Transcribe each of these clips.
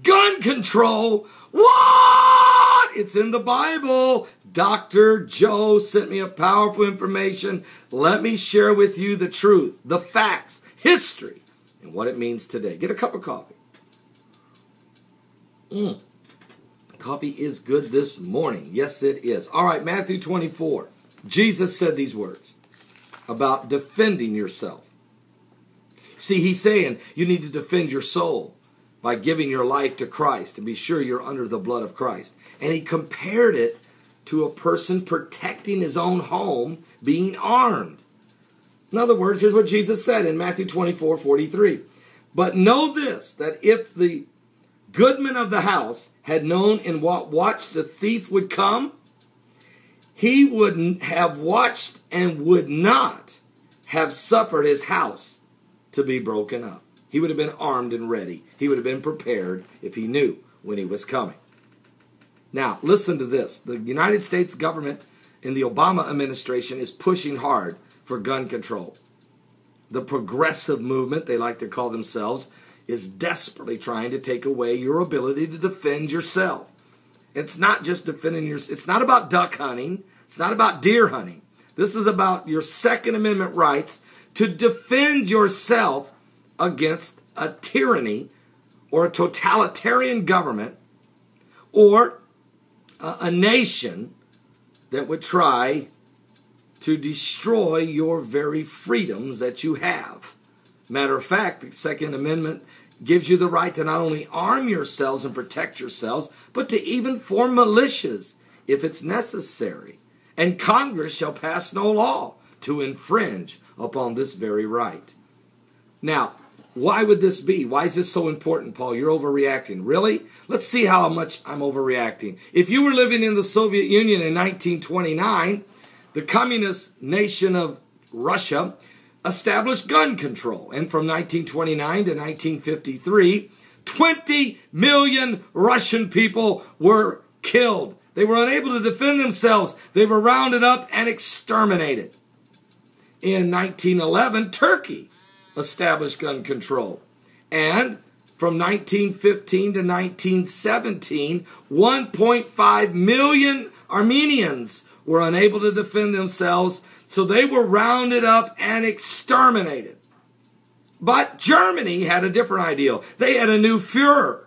Gun control? What? It's in the Bible. Dr. Joe sent me a powerful information. Let me share with you the truth, the facts, history, and what it means today. Get a cup of coffee. Coffee is good this morning. Yes, it is. All right, Matthew 24. Jesus said these words about defending yourself. See, he's saying you need to defend your soul by giving your life to Christ and be sure you're under the blood of Christ. And he compared it to a person protecting his own home being armed. In other words, here's what Jesus said in Matthew 24:43. But know this, that if the goodman of the house had known in what watch the thief would come, he would have watched and would not have suffered his house to be broken up. He would have been armed and ready. He would have been prepared if he knew when he was coming. Now, listen to this. The United States government in the Obama administration is pushing hard for gun control. The progressive movement, they like to call themselves, is desperately trying to take away your ability to defend yourself. It's not just defending yourself. It's not about duck hunting. It's not about deer hunting. This is about your Second Amendment rights to defend yourself against a tyranny or a totalitarian government or a nation that would try to destroy your very freedoms that you have. Matter of fact, the Second Amendment gives you the right to not only arm yourselves and protect yourselves, but to even form militias if it's necessary. And Congress shall pass no law to infringe upon this very right. Now, why would this be? Why is this so important, Paul? You're overreacting. Really? Let's see how much I'm overreacting. If you were living in the Soviet Union in 1929, the communist nation of Russia established gun control. And from 1929 to 1953, 20 million Russian people were killed. They were unable to defend themselves. They were rounded up and exterminated. In 1911, Turkey established gun control. And from 1915 to 1917, 1.5 million Armenians were unable to defend themselves, so they were rounded up and exterminated. But Germany had a different ideal. They had a new Führer,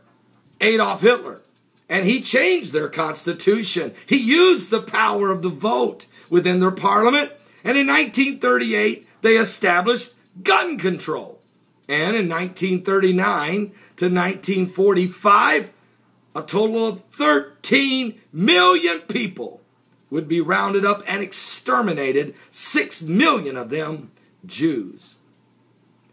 Adolf Hitler, and he changed their constitution. He used the power of the vote within their parliament, and in 1938, they established gun control. And in 1939 to 1945, a total of 13 million people would be rounded up and exterminated, 6 million of them Jews.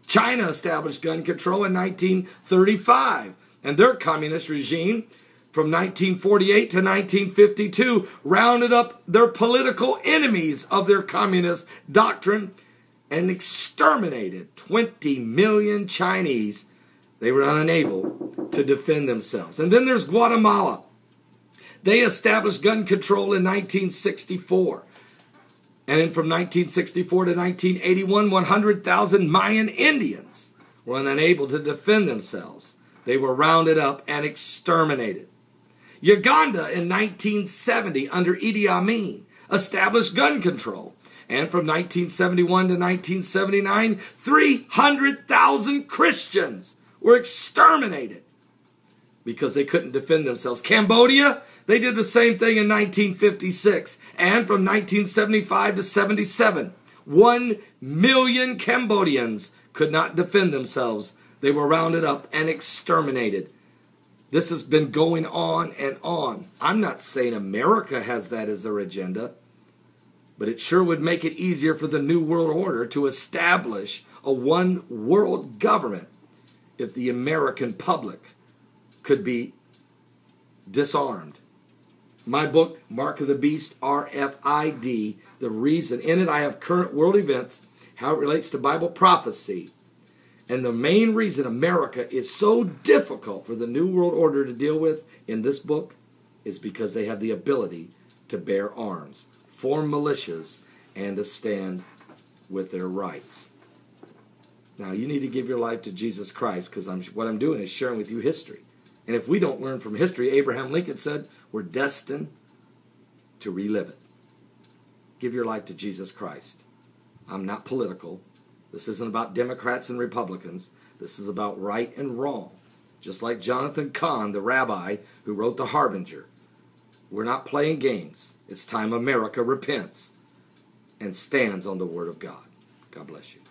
China established gun control in 1935, and their communist regime from 1948 to 1952 rounded up their political enemies of their communist doctrine and exterminated 20 million Chinese. They were unable to defend themselves. And then there's Guatemala. They established gun control in 1964. And then from 1964 to 1981, 100,000 Mayan Indians were unable to defend themselves. They were rounded up and exterminated. Uganda in 1970 under Idi Amin established gun control. And from 1971 to 1979, 300,000 Christians were exterminated because they couldn't defend themselves. Cambodia, they did the same thing in 1956. And from 1975 to 77, 1 million Cambodians could not defend themselves. They were rounded up and exterminated. This has been going on and on. I'm not saying America has that as their agenda, but it sure would make it easier for the New World Order to establish a one world government if the American public could be disarmed. My book, Mark of the Beast, RFID, the reason in it I have current world events, how it relates to Bible prophecy. And the main reason America is so difficult for the New World Order to deal with in this book is because they have the ability to bear arms, form militias, and to stand with their rights. Now, you need to give your life to Jesus Christ because what I'm doing is sharing with you history. And if we don't learn from history, Abraham Lincoln said, we're destined to relive it. Give your life to Jesus Christ. I'm not political. This isn't about Democrats and Republicans. This is about right and wrong. Just like Jonathan Cahn, the rabbi who wrote The Harbinger. We're not playing games. It's time America repents and stands on the Word of God. God bless you.